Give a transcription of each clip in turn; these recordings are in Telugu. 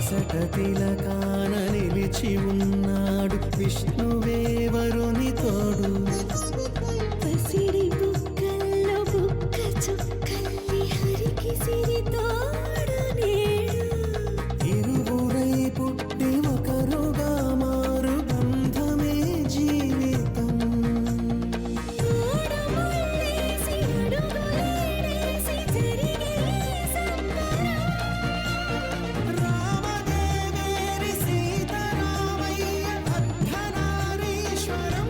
నొసట తిలకాన నిలిచి ఉన్నాడు విష్ణువే వరుని తోడు. పసిడి బుక్కల్లో బుక్క చుక్కల్లి హరికి సిరి తోడు నేడు. ఇరువురై పుట్టి ఒకరుగా మారు బంధమే జీవితం. మూడు ముళ్ళేసి అడుగులేసి జరిగే సంబరం. రామదేవేరి సీతారామయ్య అర్ధనారీశ్వరం.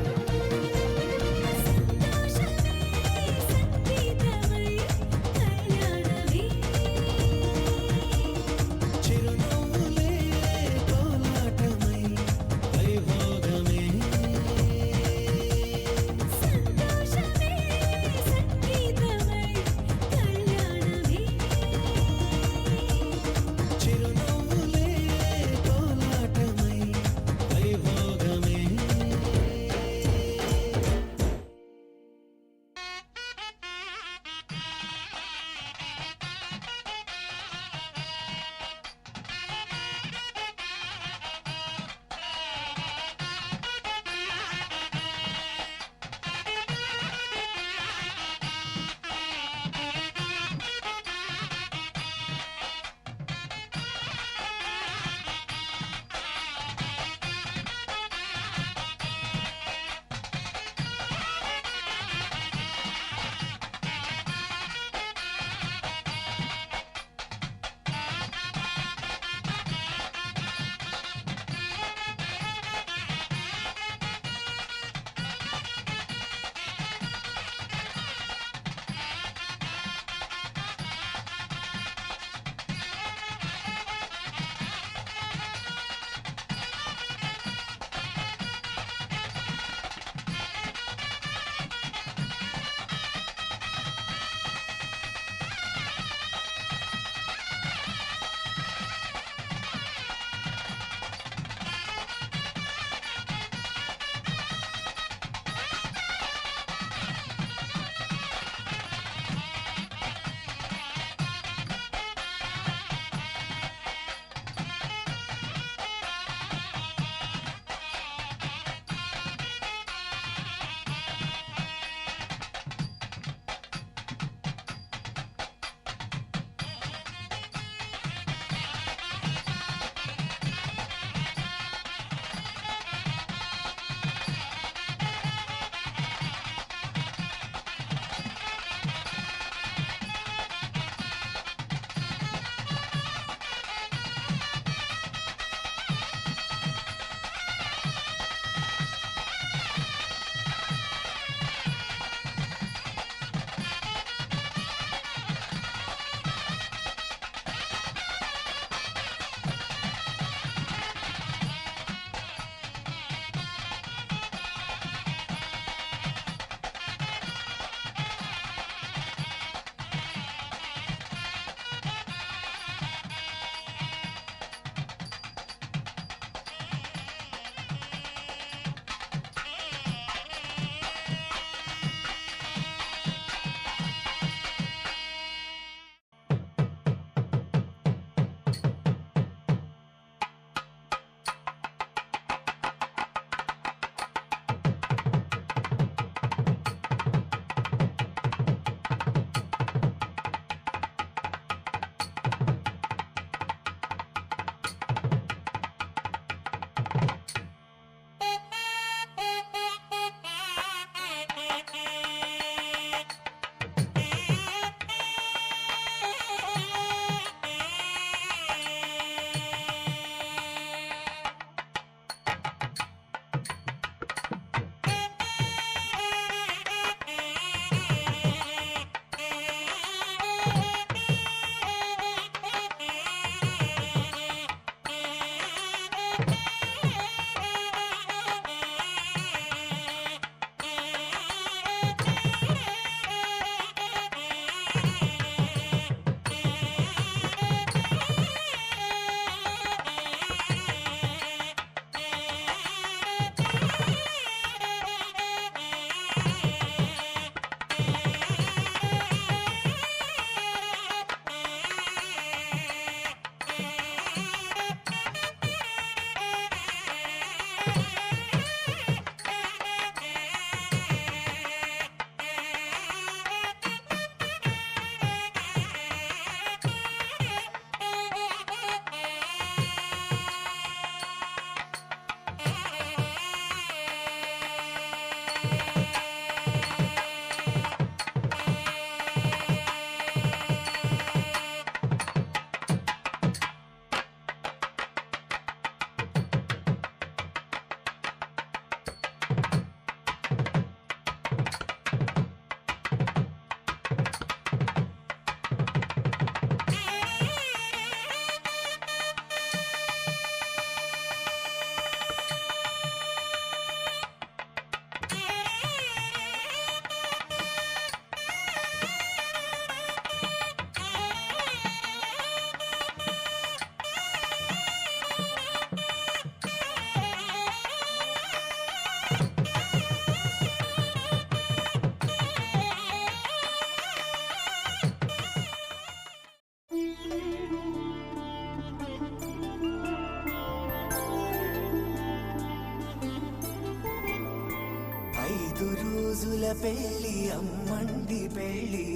పెళ్ళి అమ్మండి పెళ్ళి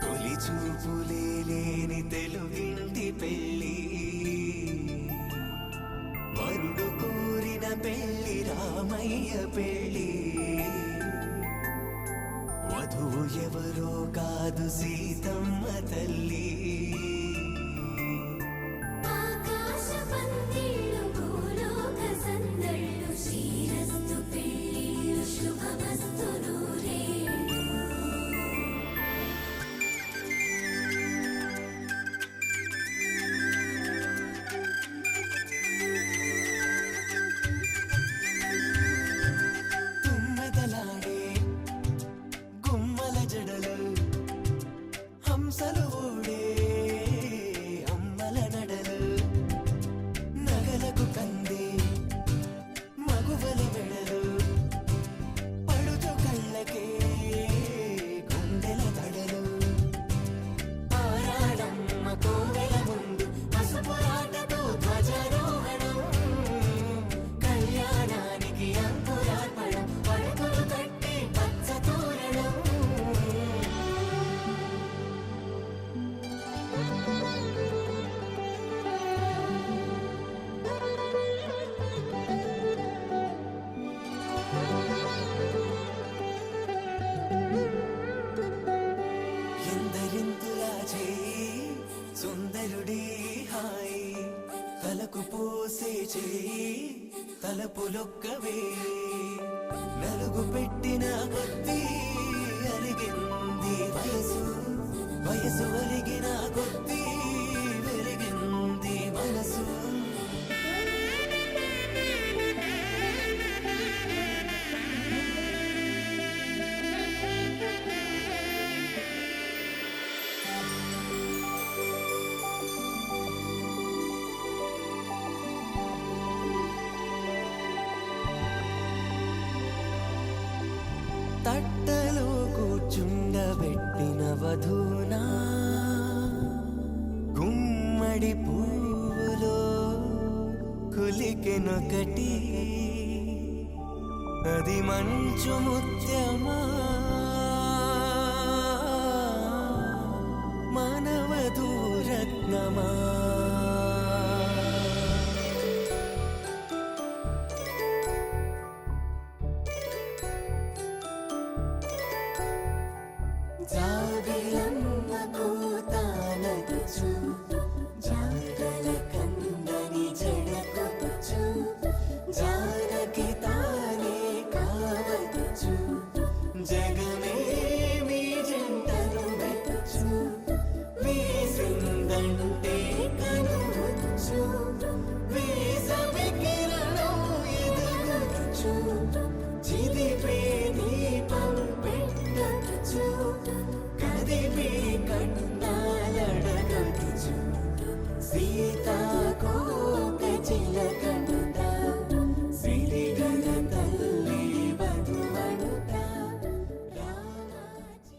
తొలి చూపులే లేని తెలుగింటి పెళ్ళి వరుడు కోరిన పెళ్ళి రామయ్య పెళ్ళి వధువు ఎవరో కాదు సీతమ్మ తల్లి ఆకాశ పందిళ్ళు భూలోక సందళ్ళు శ్రీరస్తు పెళ్ళిళ్ళు శుభమస్తు నూరేళ్ళు తుమ్మెదలాడే గుమ్మల జడలు హంసలు ఊడే అమ్మల నడలు నగలకు కంది మగువల వెడలు పడుచు కళ్ళకే గుండెల తడలు ఆరాడమ్మ కోవెల ముందు పసుపురాటతో ధ్వజారోహణం కళ్యాణానికి అంకురార్పణం పడకలు కట్టి పచ్చ తోరణం ఎందరింతులా చేయి సుందరుడి హాయి తలకు పోసే చేయి తలపులొక్కవే నలుగు పెట్టిన కొద్దీ అలిగింది వయసు వయసు అలిగిన కొద్దీ వెలిగింది మనసు తట్టలో కూర్చుండబెట్టిన వధూనా గుమ్మడి పువ్వులో కులికెనొకటి అది మంచు ముత్యమా మానవధూరత్నమా జాబిలమ్మ కోతానదుచు జాడల కందని జడకొచ్చు జానకి తానే కావదుచు జగమే మీ జంటను వెతుచు వీసిందంటే కనువదుచు వీసవి కిరణం ఎదుగుచు చిదిపే దీపం పెట్టదుచు కదిపే కన్నాలడగదుచు సీతాకోక చిలకనుత సిరిగల తల్లి వధువనుత రామాచి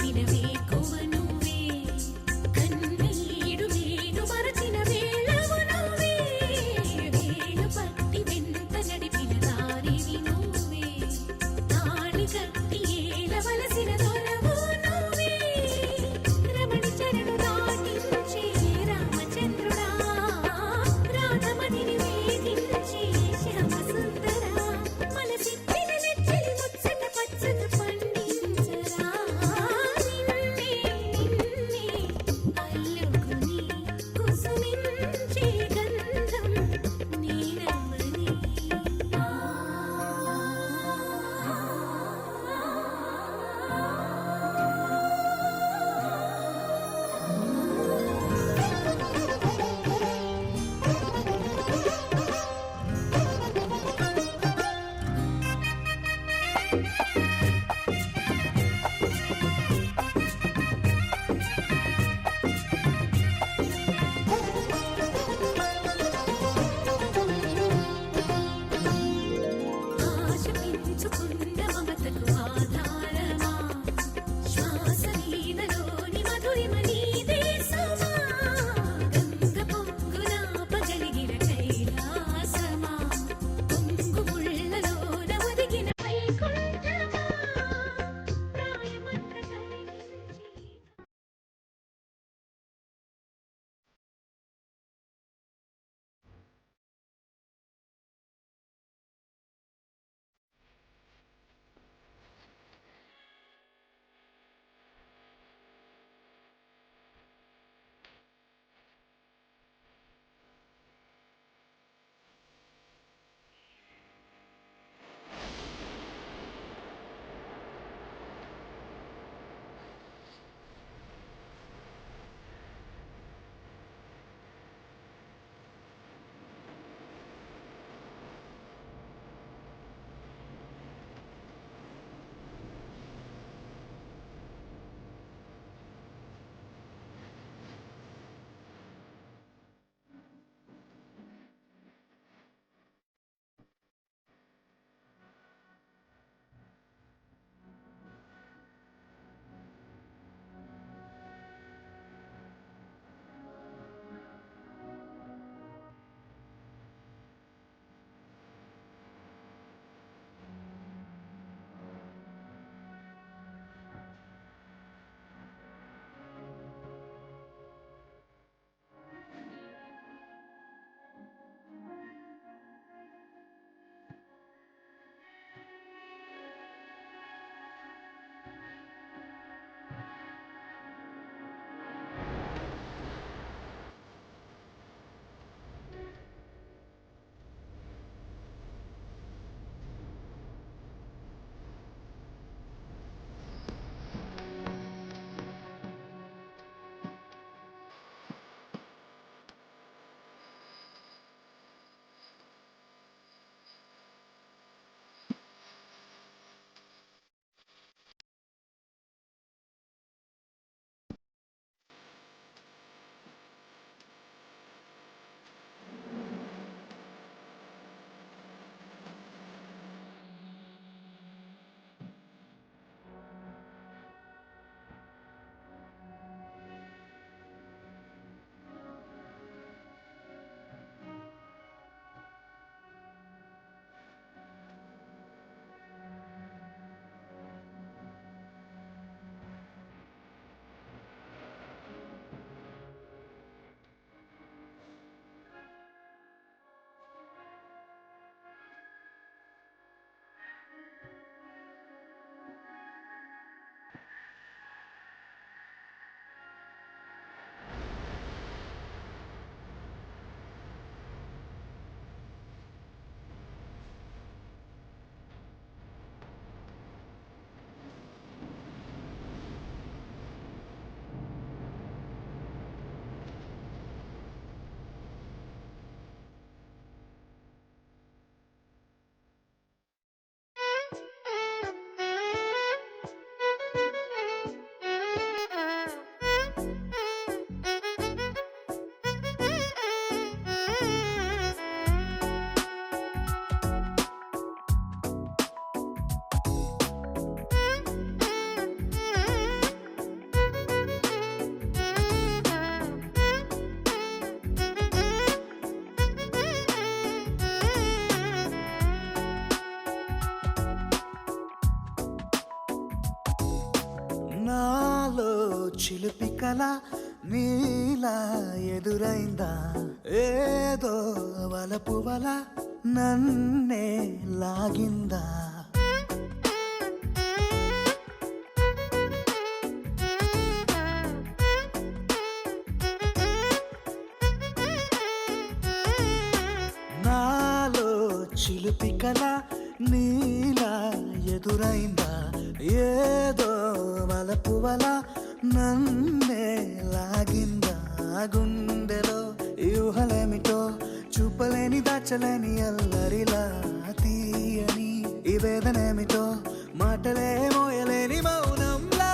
నడిపిన వేకువ నువ్వే కన్నీడు నేను మరచిన వేళవు నువ్వే వేలు పట్టి వెంట నడిపిన దారివి నువ్వే తాళి కట్టి ఏలవలసిన దొరవు నువ్వే రమణి చరణు దాటించే రామచంద్రుడా రాధమణిని వేధించే శ్యామసుందరా మనసిప్పిన నెచ్చెలి ముచ్చట పచ్చట పండించరా నిన్నే అల్లుకుని కుసుమించే గంధం నీరమణి ఆశ పెంచుకున్న మమతకు ఆధారమా శ్వాస నీడలోని మధురిమ నీదే సుమా గంగ పొంగున పగలిగిన కైలాసమా పొంగు ముళ్ళలోన ఒదిగిన వైకుంఠమా చిలిపి కల నీలా ఎదురైందా ఏదో వలపు వల నన్నే లాగిందా నాలో చిలిపి కల నీలా ఎదురైందా ఏదో వలపు వల నన్నే లాగిందా గుండెలో ఊహలేమిటో చూపలేని దాచలేని అల్లరిలా తీయని ఈ వేదనేమిటో మాటలే మోయలేని మౌనంలా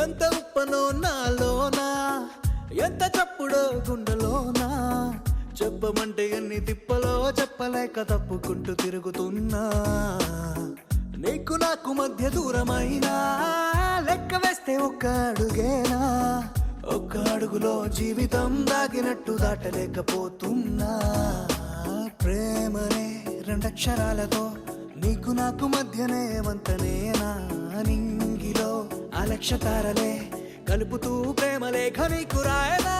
ఎంత ఉప్పనో నాలోనా ఎంత చప్పుడో గుండెలోనా చెప్పమంటే ఎన్ని తిప్పలో చెప్పలేక తప్పుకుంటూ తిరుగుతున్నా నీకు నాకు మధ్య దూరమైనా లెక్క వేస్తే ఒక్క అడుగేనా ఒక్క అడుగులో జీవితం దాగినట్టు దాటలేకపోతున్నా ప్రేమనే రెండక్షరాలతో నీకు నాకు మధ్యనే వంతనేనా నింగిలో అలక్ష తారలే కలుపుతూ ప్రేమ లేఖ నీకు రాయదా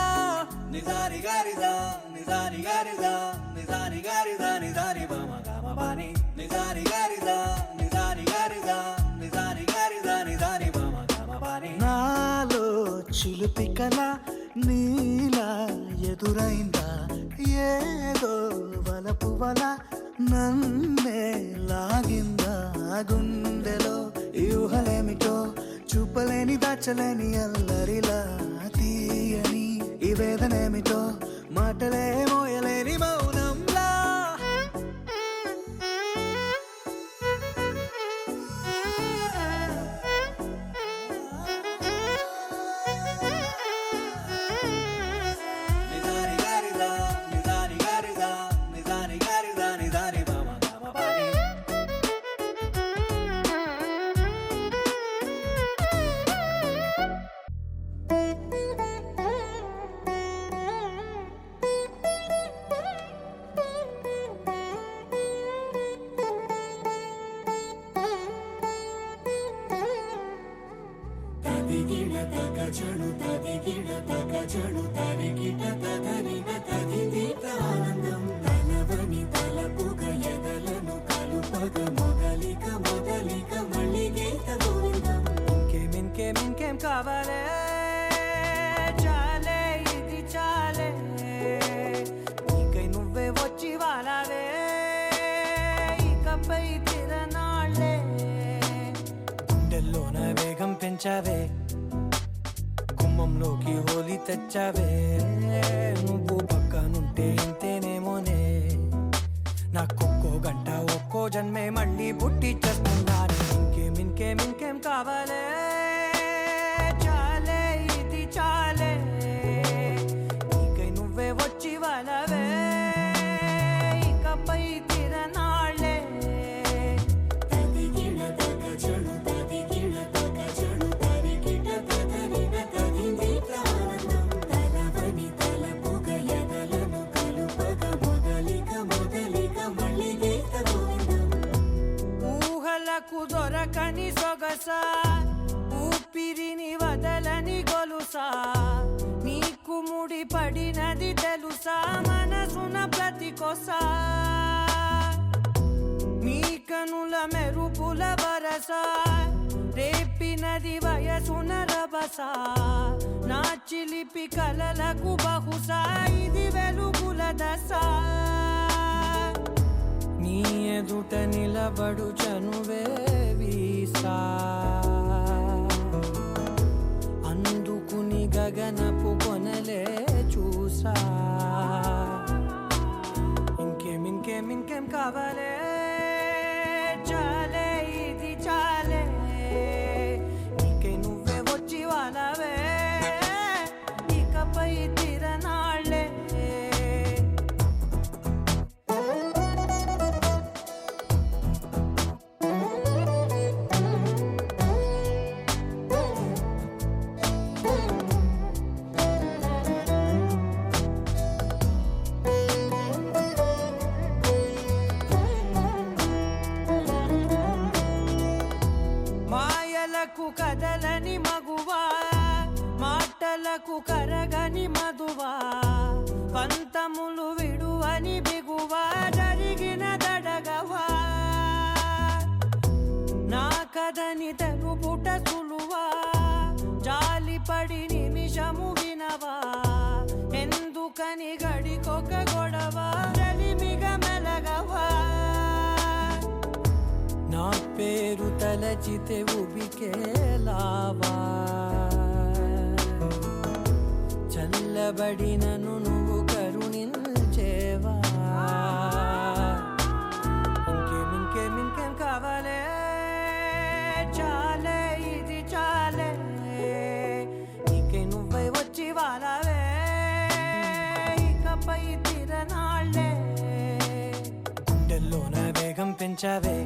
నిజారి గారిదా నిజారి గారిదా నిజారి గారిదా నిజారి బామ గామ బాని నిజారి గారిదా నిజారి గారిదా నిజారి గారిదా నిజారి బామ గామ బాని నాలో చిలిపి కల నీలా ఎదురైందా ఏదో వలపు వల నన్నే లాగిందా గుండెలో ఊహలేమిటో చూపలేని దాచలేని అల్లరిలా తీయని ఈ వేదనేమిటో మాటలే మోయలేని మౌనంలా నిజారి గారిదా నిజారి గారిదా నిజారి గారిదా నిజారి బామ గామ బాని తదిగిడ తగజడు తదిగిడ తగజడు తరిగిట తదరిన తదిదీత ఆనందం తలవని తలపుగ ఎదలను కలుపగ మొదలిక మొదలిక మళ్ళీ గీత గోవిందం ఇంకేం కావాలే చాలే ఇది చాలే నీకై నువ్వే వచ్చి వాలావే ఇకపై తిరనాళ్ళే గుండెల్లోన వేగం పెంచావే గుమ్మంలోకి హోలీ తెచ్చావే నువ్వు పక్కనుంటే ఇంతేనేమోనే నాకొక్కో గంట ఒక్కో జన్మే మళ్ళీ పుట్టి చేస్తున్నాను ఇంకేం కావాలే చాలే ఇది చాలే నీకై నువ్వే వచ్చి వాళ్ళవే ఇకపై తిరనాళ్ళే తదిగిడ తగజడు తదిగిడ తగజడు తరిగిట తదరిన తదిదీత ఆనందం తలవని తలపుగ ఎదలను కలుపగ మొదలిక మొదలిక మళ్ళీ గీత గోవిందం ఊహలకు దొరకని సొగసా ఊపిరిని వదలని గొలుసా నీకు ముడి పడినది తెలుసా మనసున ప్రతి కొసా నీ కనుల మెరుపుల వరస రేపినది వయసున రభస నా చిలిపి కలలకు బహుశా ఇది వెలుగుల దశ నీ ఎదుట నిలబడు చనువే వీసా అందు గగనపు కొనలే చూసా. ఇంకేం కావాలే, చాలే ఇది చాలే, నీకే నువ్వే వచ్చి వాళ్ళవే, ఇకపై తిరనాళ్ళే. మాయలకు కదలని మగువా, మాటలకు కరగని మధువా, పంతములు విడువని బిగువా, జరిగిన దడగవా, నా కదని తెలుపుట సులువా, జాలిపడి నిమిషము వినవా, ఎందుకని గడికొక గొడవ, రలిమిగ మెలగవా, నా పేరు తలచితే ఉబికేలావా, చల్లబడినను నువ్వు కరుణించేవా. ఇంకేం కావాలే, చాలే ఇది చాలే, నీకే నువ్వై వచ్చి వాళ్ళవే, ఇకపై తిరనాళ్ళే. గుండెల్లోన వేగం పెంచావే,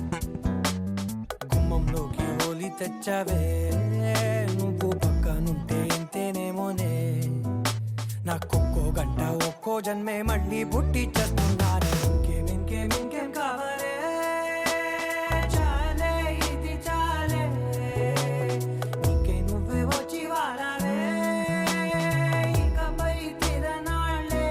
గుమ్మంలోకి హోలీ తెచ్చావే, నువ్వు పక్కనుంటే ఎంతేనేమోనే, నాకొక్కో గంట ఒక్కో జన్మే మళ్ళీ పుట్టి చేస్తున్నానే. ఇంకేం కావాలే, చాలే ఇది చాలే, నీకే నువ్వే వచ్చి వాళ్ళవే, ఇకపై తిరనాళ్ళే.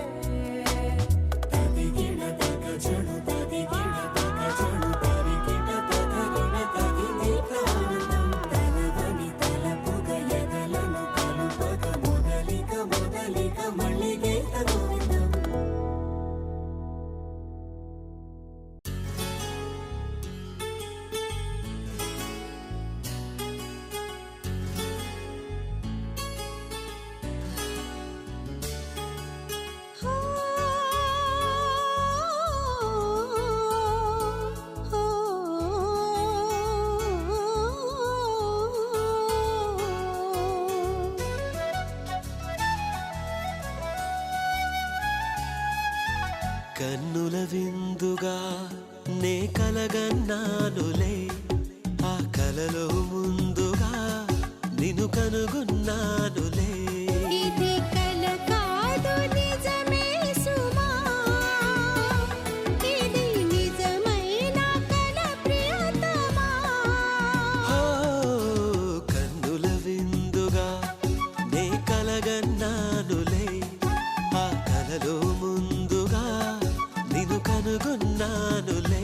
తదిగిన తగ చెడు తదిగిన తగ చెడు తరిగిట తదరిన తదిగిట ఆనందం. తలవని తలపుగ ఎదలను కలుపగ మొదలిక మళ్ళీ గోవిందం. కన్నుల విందుగా నే కలగన్నానులే, ఆ కలలో ముందుగా నిన్ను కనుగొన్నానులే. ఇది కల కాదు నిజమే సుమా, ఇది నిజమైన కల ప్రియతమా. ఓ కన్నుల విందుగా నే కలగన్నానులే, ఆ కలలో ముందుగా నిన్ను కనుగొన్నానులే.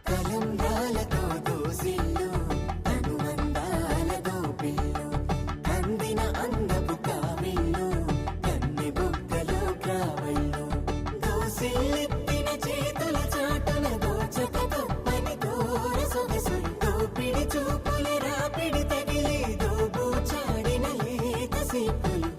కలంబ్రాలతో దోసిళ్ళు, అనుబంధాలతో పిల్లు, అందిన అందపు కావిళ్ళు, కన్నె బుగ్గలో గ్రావళ్ళు, దోసిళ్ళెత్తిన చేతుల చాటున దోచక తప్పని దూర సొగసులు, దోపిడి చూపుల రాపిడి తగిలి దోబూచాడిన లేత సీపులు.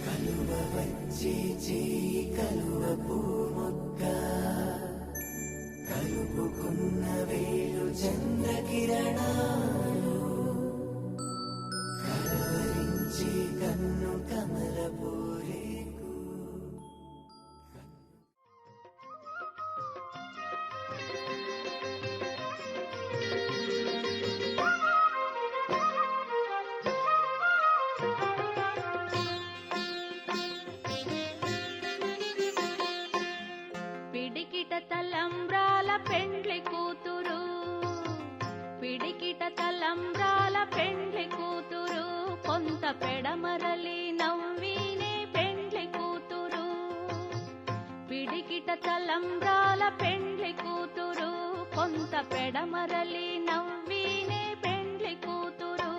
కలువ వచ్చే చేయి కలువ పూమొక్క, కలుపుకున్న వేలు చంద్రకిరణాలు, కలవరించే కన్ను కమల పూరేకు. పిడికిట తలంబ్రాల పెండ్లి కూతురు తలంబ్రాల పెండ్లి కూతురు కొంత పెడమరలి నవ్వినే పెండ్లి కూతురు.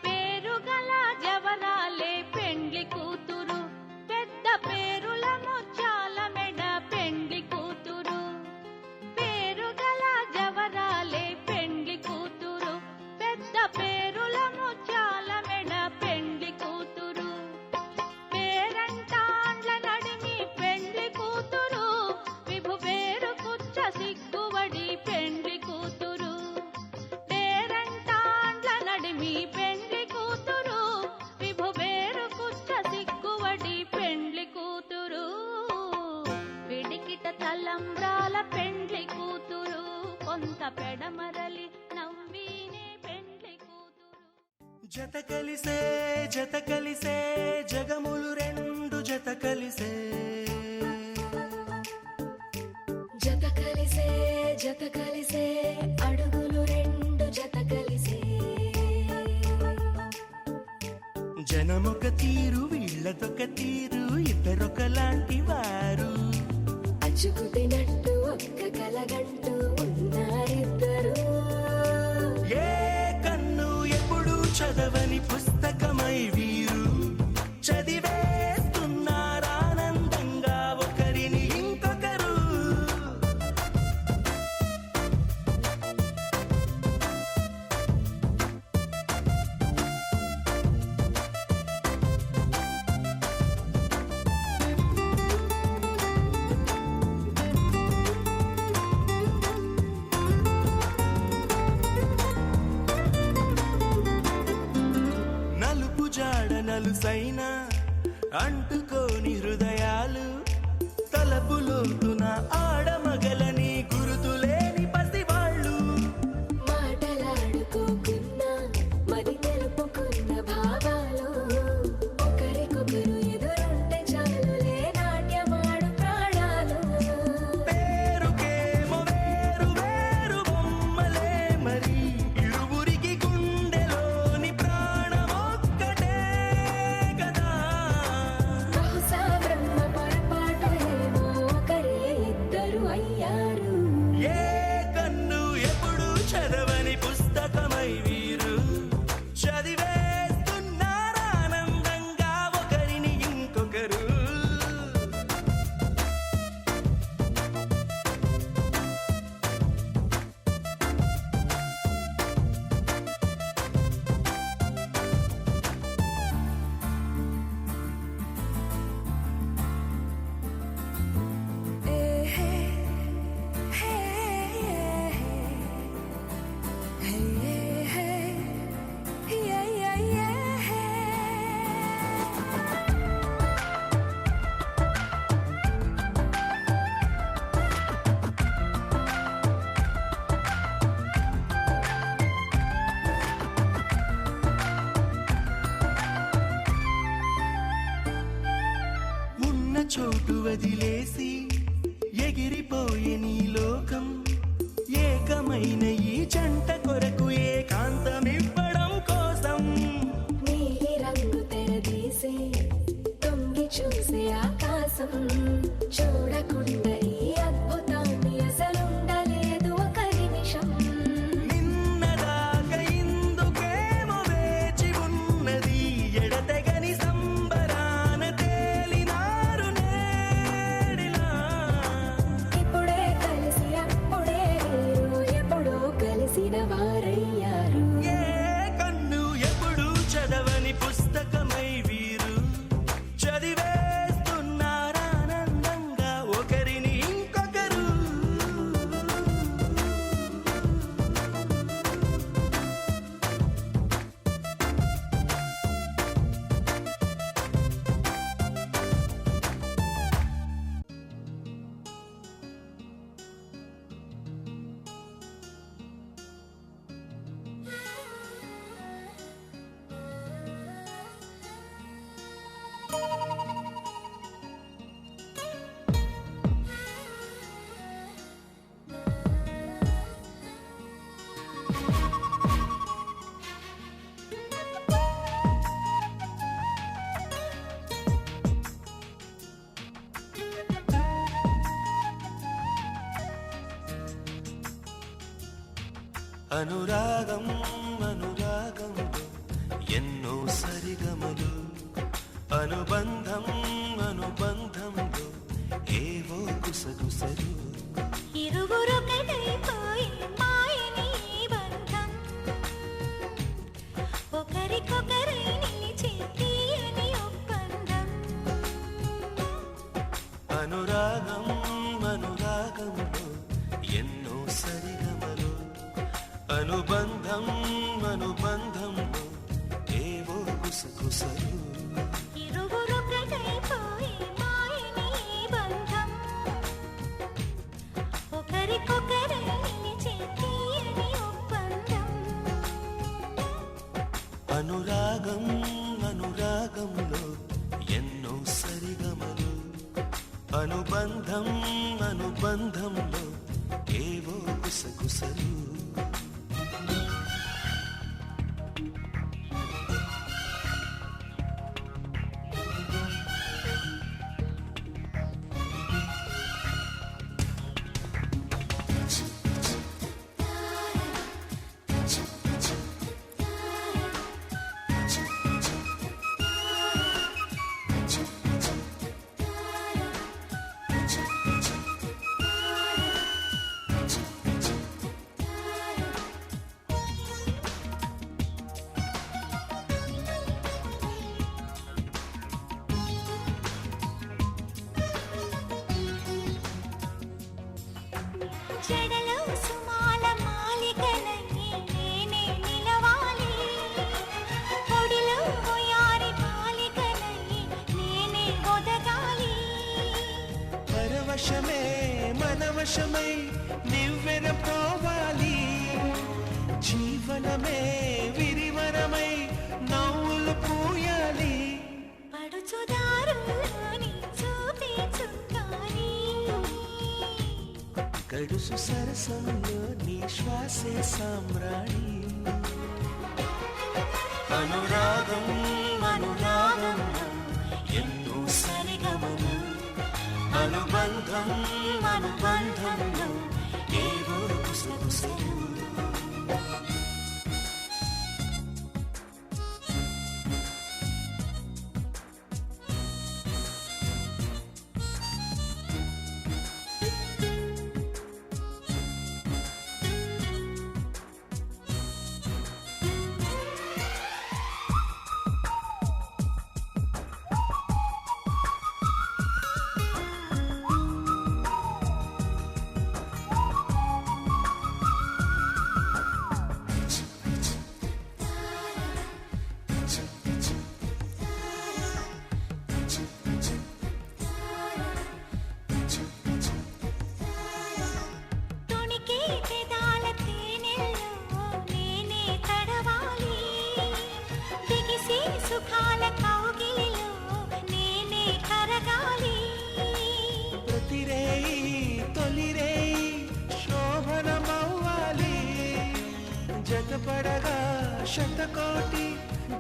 పేరుగల జవరాలే పెండ్లి కూతురు పెద్ద పేరుల ముత్యాల మెడ పెండ్లి కూతురు. పేరుగల జవరాలే పెండ్లి కూతురు పెద్ద పేరుల ముత్యాల మెడ పెండ్లి కూతురు. పేరంటాండ్ల నడిమి పెండ్లి కూతురు విభు పేరు కుచ్చ సిగ్గువడి పెండ్లి కూతురు. పేరంటాండ్ల నడిమి పెండ్లి కూతురు విభు పేరు కుచ్చ సిగ్గువడి పెండ్లి కూతురు. పిడికిట తలంబ్రాల పెండ్లి కూతురు కొంత పెడమరలి నవ్వినే పెండ్లి కూతురు. జత కలిసే జగములు రెండు జత కలిసే జత కలిసే అడుగులు రెండు జత కలిసే జనమొక తీరు వీళ్ళదొక తీరు ఇద్దరొకలాంటి వారు. అచ్చుకుతినట్టు ఒక్క కలగంటూ ఉన్నారిద్దరు. ఏ కన్ను ఎప్పుడు చదవని పుస్తకమై వీరు చదివేస్తున్నారానందంగా ఒకరిని ఇంకొకరు. నలుపు జాడ నలుసైన అంటుకోని హృదయాలు తలపులోతున ఆడమగలని గురుతులేని పసివాళ్ళు. మాటలాడుకోకున్నా మరి తెలుపుకున్న భావాలు ఒకరికొకరు ఎదురుంటే చాలులే నాట్యమాడు ప్రాణాలు. పేరుకేమో వేరు వేరు బొమ్మలే మరి ఇరువురికి గుండెలోని ప్రాణమొక్కటే కదా. బహుశా బ్రహ్మ పొరపాటు ఏమో ఒకరే ఇద్దరు అయ్యారు. ఏ కన్ను ఎప్పుడు చదవని పుస్తకమై వీరు చదివేస్తున్నారానందంగా ఒకరిని ఇంకొకరు. ఉన్న చోటు వదిలేసి ఎగిరిపోయే నీ లోకం ఏకమైన ఈ జంట కొరకు ఏకాంతమివ్వడం కోసం. నీలి రంగు తెరదీసే తొంగి చూసే ఆకాశం చూడకుండా ఈ అద్భుతాన్ని అసలుండలేదు ఒక నిమిషం. నిన్నదాకా ఇందుకేమో వేచి ఉన్నది ఎడతెగని సంబరాన తేలినారు నేడిలా. ఇప్పుడే కలిసి అప్పుడే వీరు ఎప్పుడో అనురాగం అనురాగంలో ఎన్నో సరిగమలు అనుబంధం అనుబంధంలో ఏవో గుసగుసలు ఇరువురొకటైపోయి మాయని ఈ బంధం ఒకరికొకరై నిలిచే తీయని ఒప్పందం అనురాగం అనురాగంలో ఎన్నో సరిగమలు అనుబంధం అనుబంధంలో ఏవో గుసగుసలు ఇరువురొకటైపోయి మాయని ఈ బంధం ఒకరికొకరై నిలిచే తీయని ఒప్పందం అనురాగం అనురాగంలో ఎన్నో సరిగమలు అనుబంధం అనుబంధంలో ఏవో గుసగుసలు చెడలో సుమాల మాలికలై నేనే నిలవాలి పొడిలో ఒయారి బాలికలై నేనే ఒదగాలి పరవశమే మనవశమై నివ్వెన పోవాలి జీవనమే విరివనమై నవ్వులు పూయాలి పడుచుదారుల్లోని చూపే చుక్కాని గడుసు సరసంలో నీ శ్వాసే సామ్రాణి అనురాగం అనురాగంలో ఎన్నో సరిగమలు అనుబంధం అనుబంధంలో ఏవో గుసగుసలు తుణికే పెదాల తేనెల్లో నేనే తడవాలి బిగిసే సుఖాల కౌగిలిలో నేనే కరగాలి ప్రతిరేయి తొలిరేయి శోభనమవ్వాలి జతపడగా శతకోటి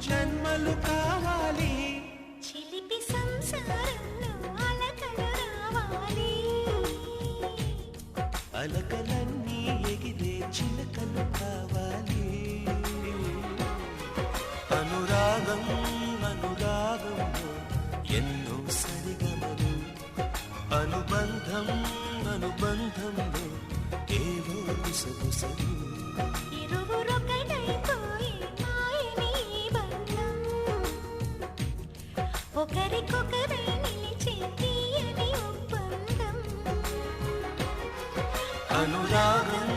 జన్మలు కావాలి చిలిపి సంసారంలో అలకలు రావాలి అలకలన్నీ ఎగిరే చిలకలు కావాలి అనురాగం అనురాగంలో ఎన్నో సరిగమలు అనుబంధం అనుబంధంలో ఏవో గుసగుసలు ఇరువురొకటైపోయి మాయని ఈ బంధం ఒకరికొకరై నిలిచే తీయని ఒప్పందం అనురాగం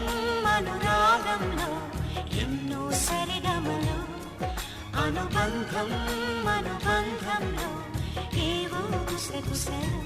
అనురాగంలో ఎన్నో సరిగమలు అనుబంధం అనుబంధంలో ఏవో గుసగుసలు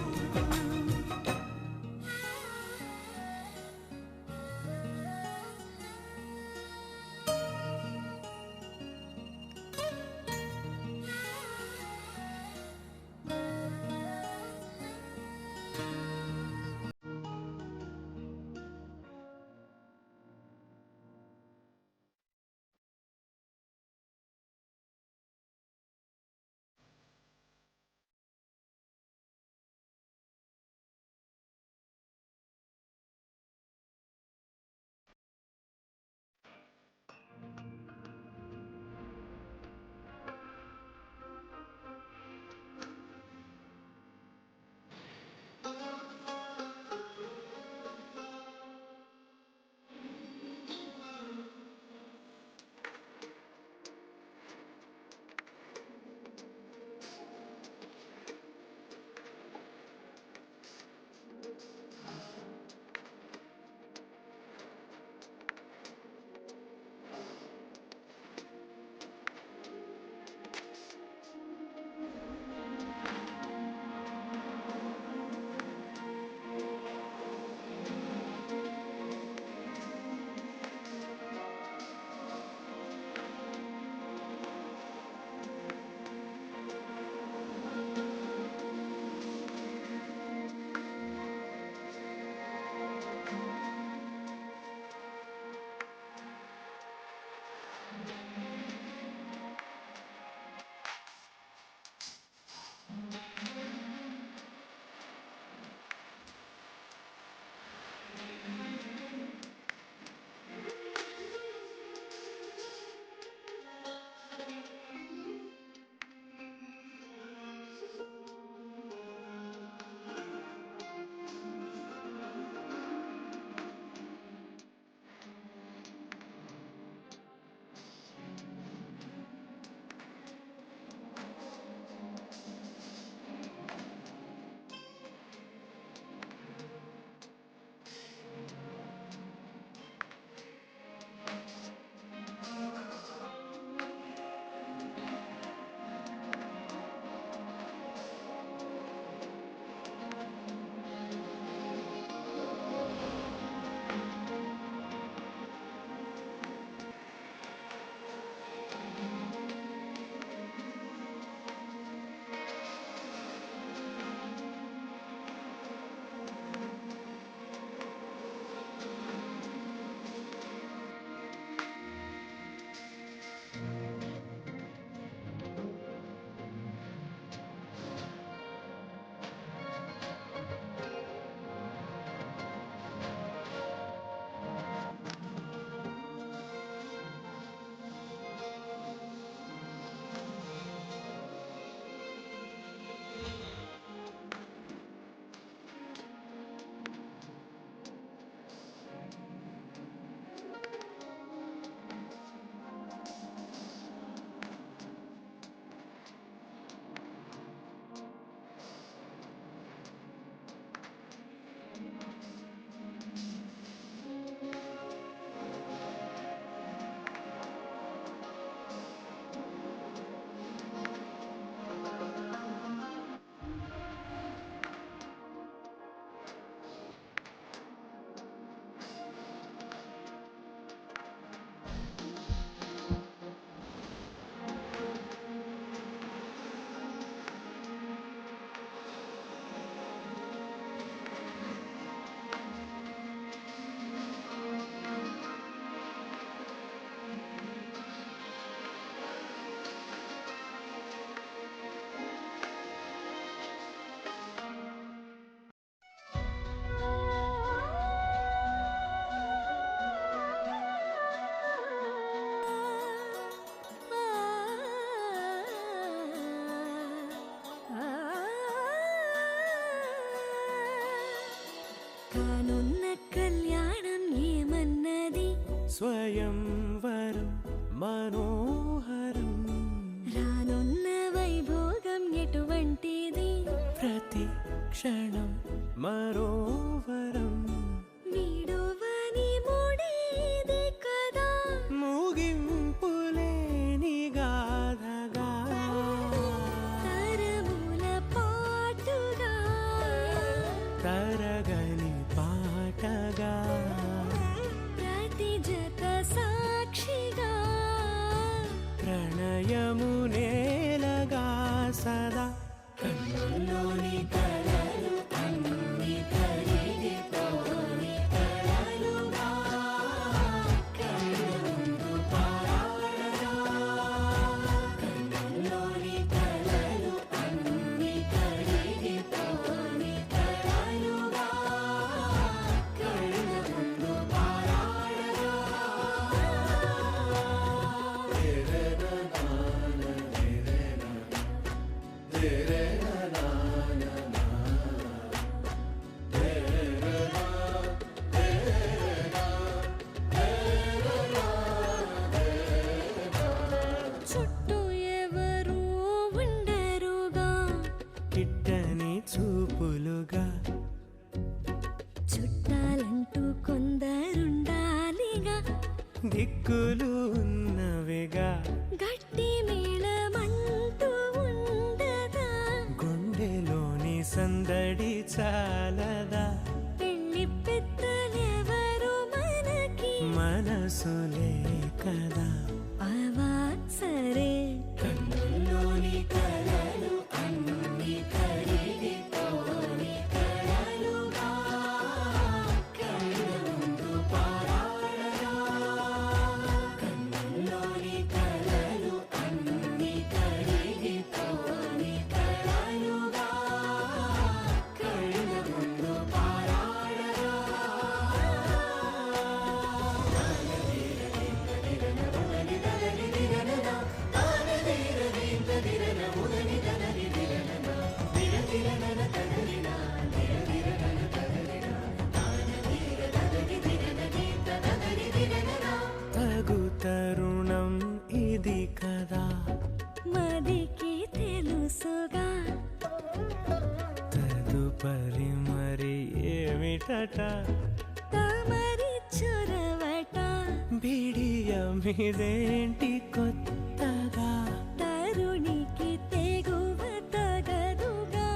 కానున్న కళ్యాణం ఏమన్నది స్వయంవరం మనోహరం రానున్న వైభోగం ఎటువంటిది ప్రతి క్షణం మరోవరం వీడువని ముడిది కదా ముగింపులేని గాథగా తరముల పాటుగా తరగని పాటగా ప్రతి జత సాక్షిగా ప్రణయము నేలగా సదా కన్నుల్లోని కలలు అన్ని కరిగిపోని కలలుగా కళ్ళ ముందు పారాడగా కన్నుల్లోని కలలు అన్ని కరిగిపోని కలలుగా కళ్ళ ముందు పారాడగా చుట్టూ ఎవరు ఉండరుగా కిట్టని చూపులుగా చుట్టాలంటూ కొందరుండాలిగా దిక్కులు ఉన్నవిగా గట్టి మేళమంటూ ఉండదా గుండెలోని సందడి చాలదా పెళ్లి పెద్దలెవరు మనకి మనసులే కదా అవా సరే కన్నుల్లోని కలలు అన్ని కరిగిపోని కలలుగా కళ్ళ ముందు పారాడగా కన్నుల్లోని కలలు అన్ని కరిగిపోని కలలుగా కళ్ళ ముందు పారాడగా తగు తరుణం ఇది కదా మదికి తెలుసుగా తదుపరి మరి ఏమిటట తమరి చొరవట బిడియమిదేంటి కొత్తగా తరుణికి తెగువ తగదుగా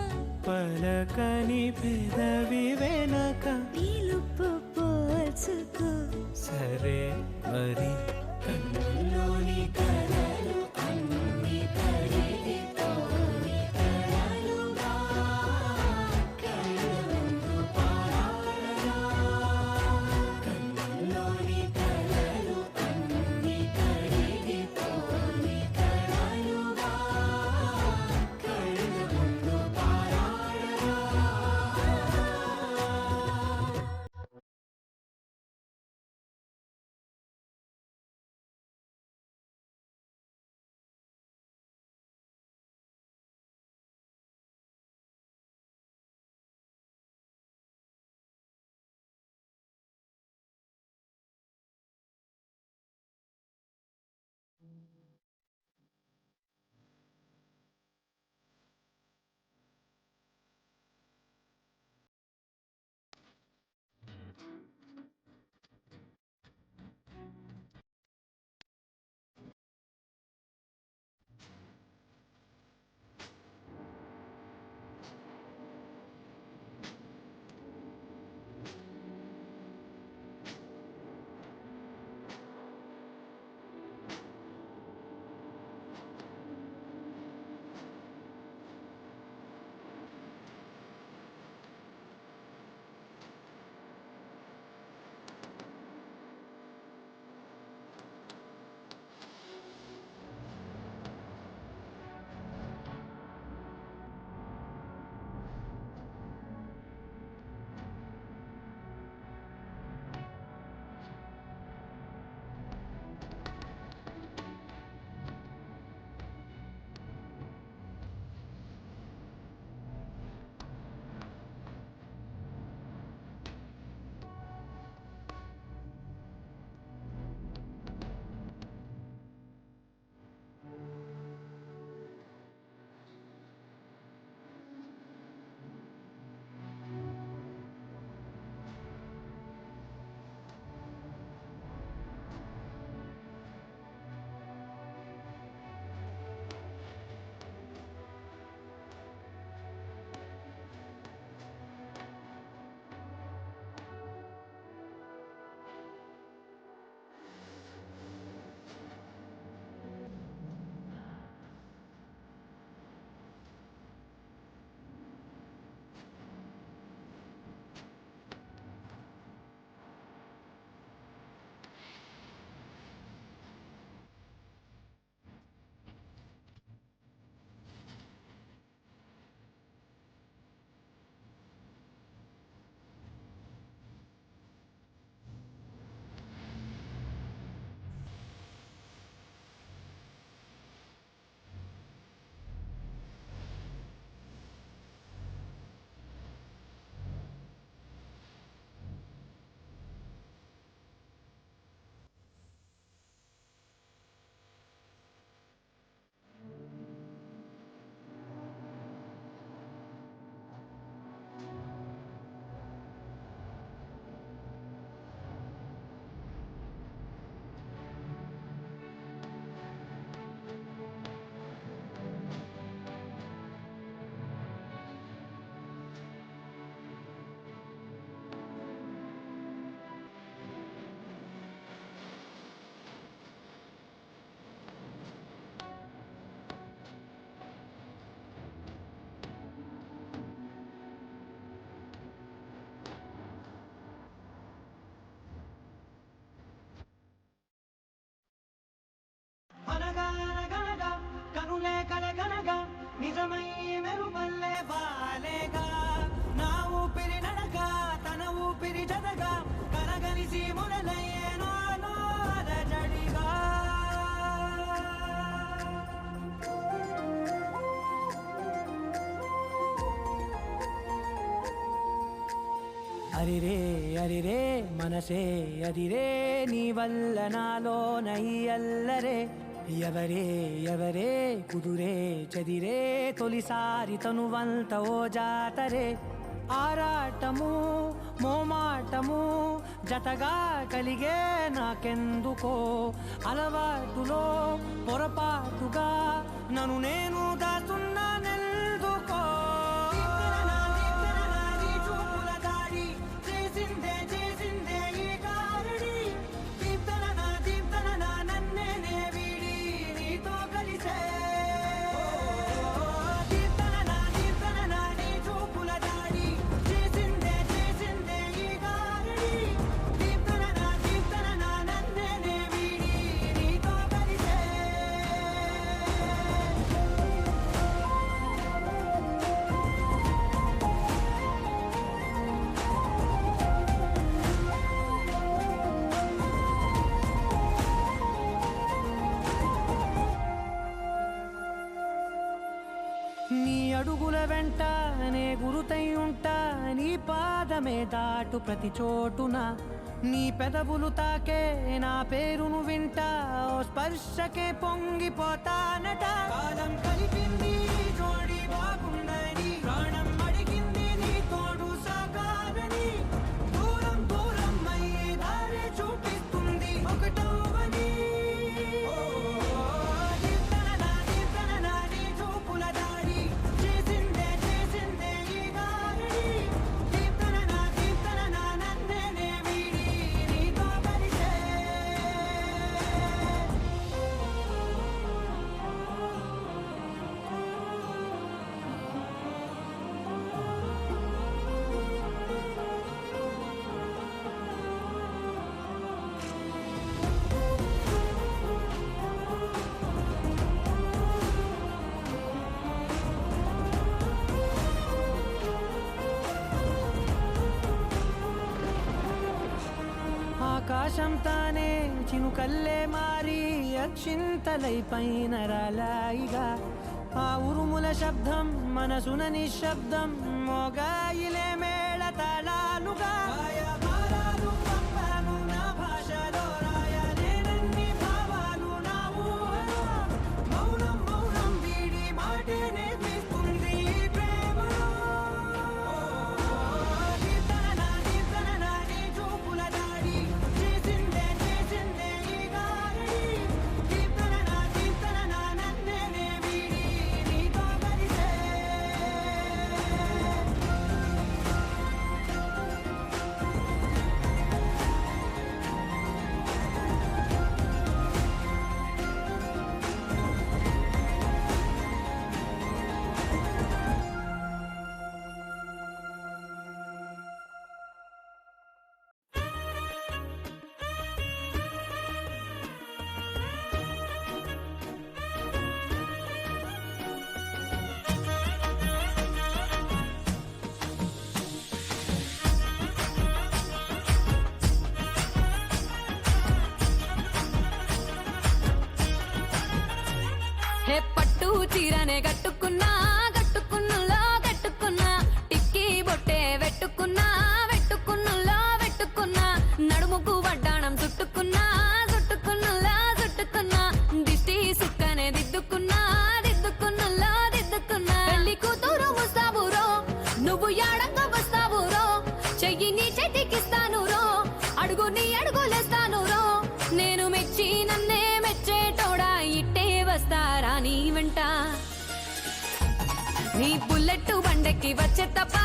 పలకని పెదవి వెనక పిలుపు పోల్చుకో సరే మరి కన్నుల్లోని కలలు అన్ని కరిగిపోని కలలుగా కళ్ళ ముందు పారాడగా కన్నుల్లోని కలలు అన్ని కరిగిపోని కలలుగా కళ్ళ ముందు పారాడగా అరిరే అరిరే మనసే అదిరే నీ వల్ల నాలో నై అల్లరే ఎవరే ఎవరే కుదురే చదిరే తొలిసారి తనువంత ఓ జాతరే ఆరాటము మోమాటము జతగా కలిగే నాకెందుకో అలవాటులో పొరపాటుగా నన్ను నేను దాచున్నానెందుకో నీ అడుగుల వెంట నే గురుతై ఉంటా నీ పాదమే దాటు ప్రతి చోటున నీ పెదవులు తాకే నా పేరును వింటా ఓ స్పర్శకే పొంగిపోతానట కాలం కలిపింది జోడి బాగుందని ప్రాణం అడిగింది నీ తోడు సాగాలని దూరం దూరం అయ్యే దారి చూపిస్తుంది ఒకటవని ఆకాశం తానే చినుకల్లే మారి అక్షింతలై పైన రాలాయిగా ఆ ఉరుముల శబ్దం మనసున నిశ్శబ్దం మోగాయిలే మేళ తాళాలుగా నా భాషలో రాయలేనన్ని భావాలు నా ఊహలో మౌనం మౌనం వీడి మాటే నేర్పిస్తుంది ప్రేమలో హే పట్టు చీరనే కట్టుకున్నా కట్టుకున్నులో కట్టుకున్నా టిక్కీ బొట్టే వెట్టుకున్నా వెట్టుకున్నులో వెట్టుకున్నా నడుముకు వడ్డాణం చుట్టుకున్నా చుట్టుకున్నులో చుట్టుకున్నా దిష్టి సుక్కనే దిద్దుకున్నా దిద్దుకున్నులో దిద్దుకున్నా పెళ్లి కూతురు ముస్తాబురో నువ్వు యాడంగా వస్తావురో చెయ్యి నీ చేతికిస్తాను రో అడుగు నీ అడుగులేస్తాను రో నేను మెచ్చి నన్నే మెచ్చేటోడా ఇట్టే వస్తారా నీ వెంట నీ బుల్లెట్ బండెక్కి వచ్చే తప్ప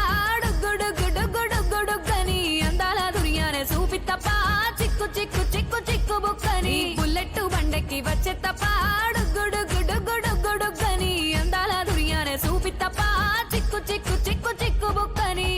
గుడుగుడుగుడుగుడుగుడుగని అందాల దుర్యానే చూపి తప్ప చిక్కు చిక్కు చిక్కు చిక్కు బుక్కని బుల్లెట్ బండెక్కి వచ్చే తప్ప గుడుగుడుగుడుగుడుగని అందాల దుర్యానే చూపి తప్ప చిక్కు చిక్కు చిక్కు చిక్కు బుక్కని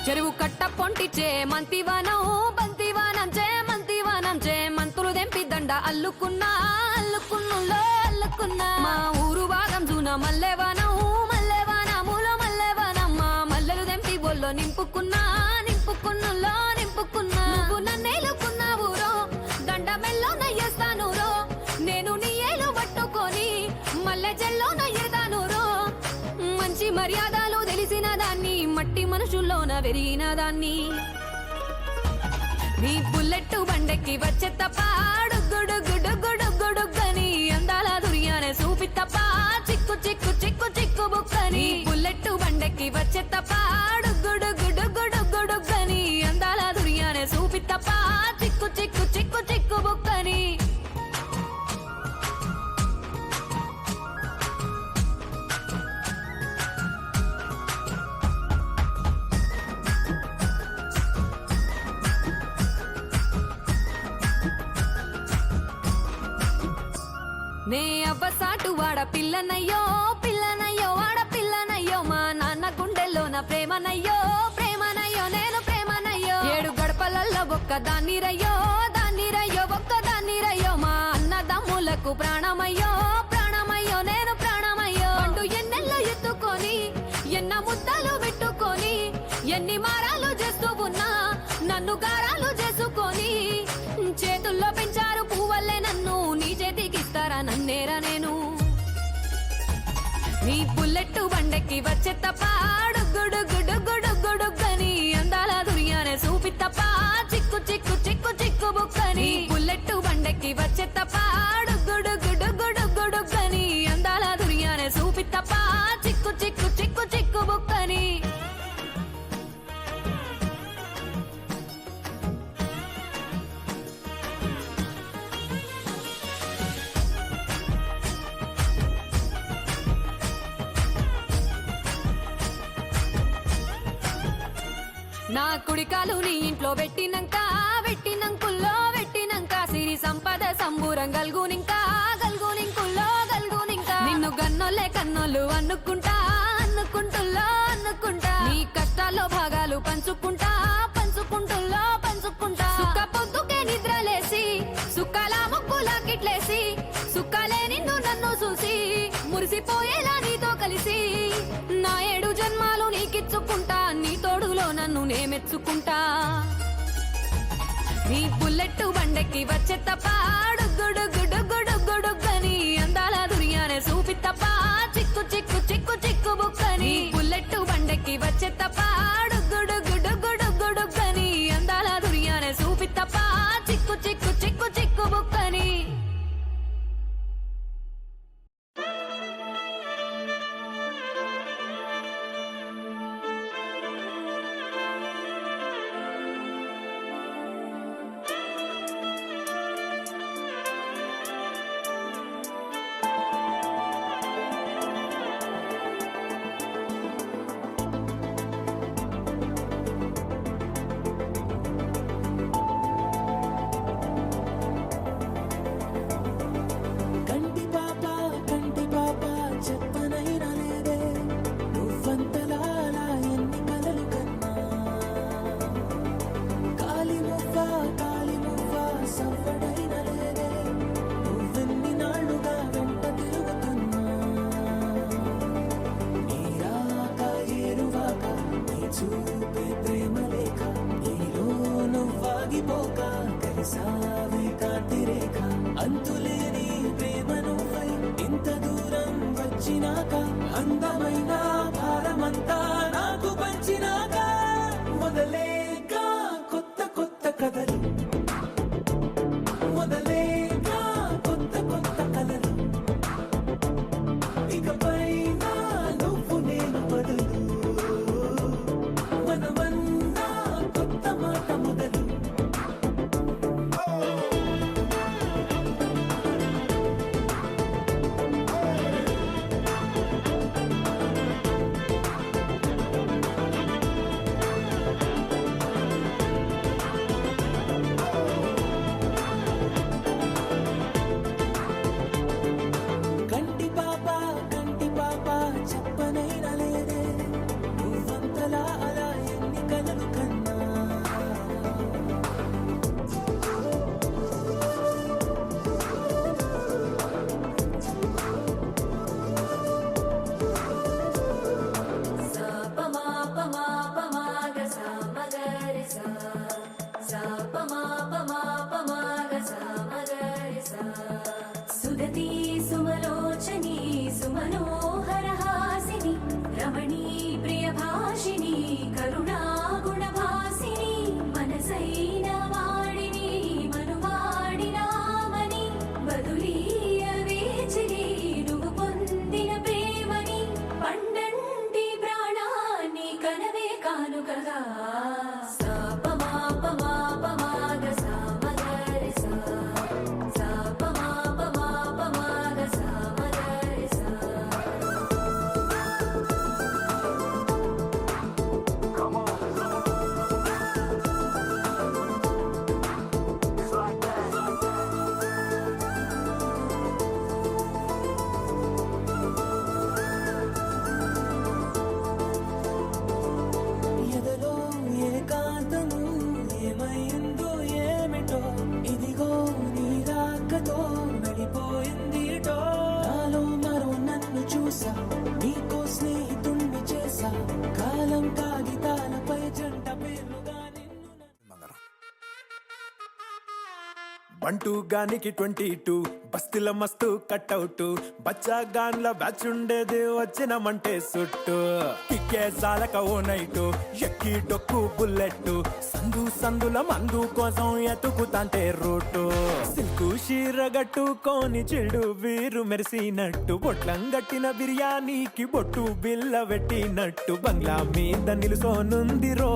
చెరువు కట్ట పొంటిచే మంతివానం బంతివానం చే మంతివానం చే మంతులు దెంపి దండ అల్లుకున్నా అల్లుకున్నులో అల్లుకున్నా మా ఊరు భాగం జూన మల్లెవానం మల్లెవానములో మల్లెవానమ్మ మల్లెలు దెంపి బొల్ల గుండెల్లో నింపుకున్నా నింపుకున్నులో నింపుకున్నా నువ్వు నన్నేలుకున్నావు రో దండమెల్లో నయ్యేస్తాను రో నేను నీ ఏలు పట్టుకొని మల్లె జల్లో నయ్యేదాను రో మంచి మర్యాదలు తెలిసిన దాన్ని మట్టి మనుషుల్లోన వెరిగిన దాన్ని నీ బుల్లెట్టు బండెక్కి వచ్చే తప్ప గుడుగుడుగుడుగుడుగుడుగని అందాల దుర్యానే చూపి తప్ప చిక్కు చిక్కు చిక్కు చిక్కు బుక్కని బుల్లెట్టు బండెక్కి వచ్చే తప్ప గుడుగుడుగుడుగుడుగని అందాల దుర్యానే చూపి తప్ప చిక్కు చిక్కు చిక్కు చిక్కు బుక్కని నే అవ్వసాటు వాడ పిల్లనయ్యో పిల్లనయ్యో వాడ పిల్లనయ్యో మా నాన్న గుండెల్లో నా ప్రేమనయ్యో ప్రేమనయ్యో నేను ప్రేమనయ్యో 7 గడపలల్లో ఒక్కదాన్ని రయ్యో దాన్ని రయ్యో ఒక్కదాన్ని రయ్యో మా అన్నదమ్ములకు ప్రాణమయ్యో ప్రాణమయ్యో నేను ప్రాణమయ్యో అంటూ ఎన్నెల్లో ఎత్తుకొని ఎన్న ముద్దలు పెట్టుకొని ఎన్ని మారాలు చేస్తూ ఉన్నా నన్ను గారాలు చేసుకొని చేతుల్లో పెంచారు పువ్వల్లే నన్ను నీ చేతికిస్తారా నన్నేరా నేను నీ బుల్లెట్టు బండెక్కి వచ్చే తప్ప గుడుగుడుగుడుగుడుగని అందాల దుర్యానే చూపి తప్ప చిక్కు చిక్కు చిక్కు చిక్కు బుక్కని బుల్లెట్టు బండెక్కి వచ్చే తప్ప గుడుగుడుగుడుగుడుగని అందాల దుర్యానే చూపి తప్ప చిక్కు చిక్కు చిక్కు చిక్కు బుక్కని నా కుడికాలు నీ ఇంట్లో పెట్టినంకుల్లో పెట్టినంక సిరి సంపద సంబూరం గల్గునింకా నిన్ను గన్నోలే కన్నోళ్ళు అనుకుంటుల్లో నీ కష్టాల్లో భాగాలు పంచుకుంటుల్లో సుక్క పొద్దుకే నిద్రలేసి సుక్కల ముక్కులా కిట్లేసి సుక్కలే నిన్ను నన్ను చూసి మురిసిపోయేలా నీతో కలిసి నా 7 జన్మాలు నీకిచ్చుకుంటా నీ తోడులో నన్ను నే మెచ్చుకుంటా నీ బుల్లెట్టు బండెక్కి వచ్చే తప్ప గుడుగుడుగుడుగుడుగని అందాల దుర్యానే చూపి తప్ప చిక్కు చిక్కు చిక్కు చిక్కు బుక్కని బుల్లెట్టు బండెక్కి వచ్చే తప్ప గుడుగుడుగుడుగుడుగని అందాల దుర్యానే చూపి తప్ప చిక్కు చిక్కు చిక్కు చిక్కు బుక్కని సా ప మా ప మా ప మా గ సా మ గ రి సా సా ప మా ప మా ప మా గ సా మ గ రి సా ఎదలో ఏకాంతము ఏమైందో ఏమిటో ఇదిగో నీ రాకతో వెళ్ళిపోయిందిటో నాలో మరో నన్ను చూసా నీకో స్నేహితుణ్ణి చేసా కాలం కాగితాలపై జంట పేర్లుగా నిన్ను బంటూ గానికి 22 బస్తిల మస్తు కట్అవుట్ బచ్చా గాన్ల బ్యాచ్ ఉండేది వచ్చినమంటే సుట్టు కిక్కే సాలక ఓ నైటు ఎక్కి డొక్కు బుల్లెట్ సందు సందుల మందు కోసం ఎతుకుతాంటే రూటు సిల్కు షీరగట్టుకోని చెడు వీరు మెరిసినట్టు బొట్లం గట్టిన బిర్యానీకి బొట్టు బిల్ల పెట్టినట్టు బంగ్లా మీద నిలుసోనుందిరో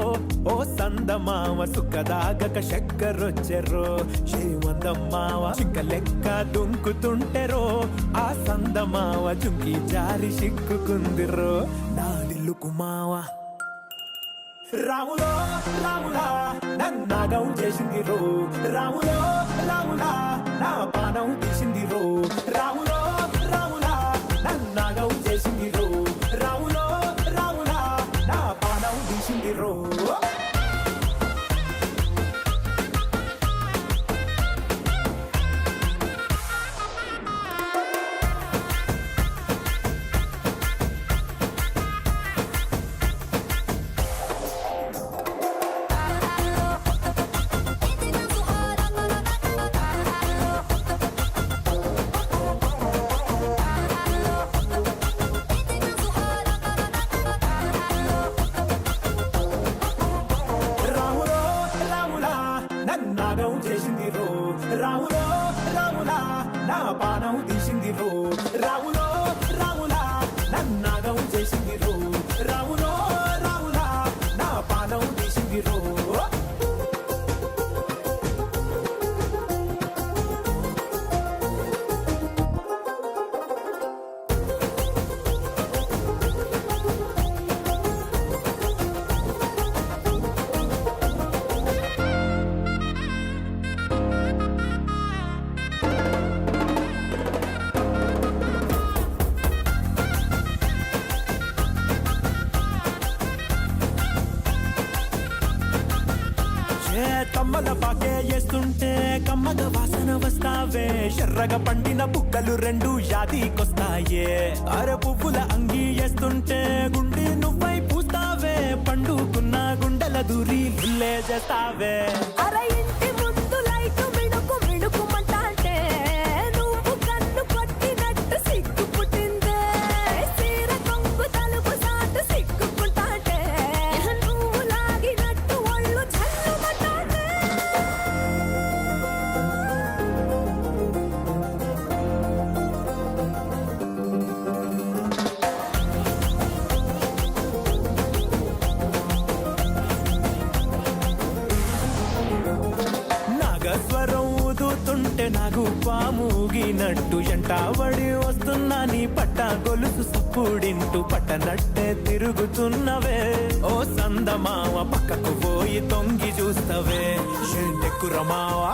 ఓ సందమావ సుఖదాగక చక్కరొచ్చెరో శ్రీమందమ్మావ చిక్క లెక్క దుంకుతుంటెరో ఆ సందమావ జుంకి జారి సిక్కుకుందిరో నాడిల్లు కుమావ రాములో రాములా నన్నాగం చేసింది రో రాములో రాములా నా పానం తీసింది రో రాములో రాములా నన్నాగం చేసింది రో రాములో రాములా నా పానం తీసింది రో రాములో రాములా నన్నాగం చేసింది రో రాములో రాములా నా పానం తీసింది రో రాములో రాములా నన్నాగం చేసింది రో రాములో రాములా నా పానం తీసింది రో కమ్మల పాకే వేస్తుంటే కమ్మగ వాసన వస్తావే ఎర్రగా పండిన బుక్కలు రెండు యాదికొస్తాయే అర పువ్వుల అంగి వేస్తుంటే గుండి నువ్వై పూస్తావే పండుకున్న గుండెల దూరి లుల్లే చేస్తావే అర ఇంటి ముందు లైట్ మిణుకు మిణుకుమంటాంటే నువ్వు కన్ను కొట్టినట్టు సిగ్గు పుట్టిందే సీర కొంగు తలుపు సాటు సిగ్గుకుంటాంటే నువ్వు లాగినట్టు ఒళ్ళు చల్లుమంటాంటే నాగస్వరం ఊదుతుంటే నాకు పాముగినట్టు ఎంటావడి వస్తున్నా నీ పట్ట గొలుసు సప్పుడింటూ పట్టనట్టే తిరుగుతున్నవే ఓ సందమావ పక్కకు పోయి తొంగి చూస్తవే షెండెక్కురమావా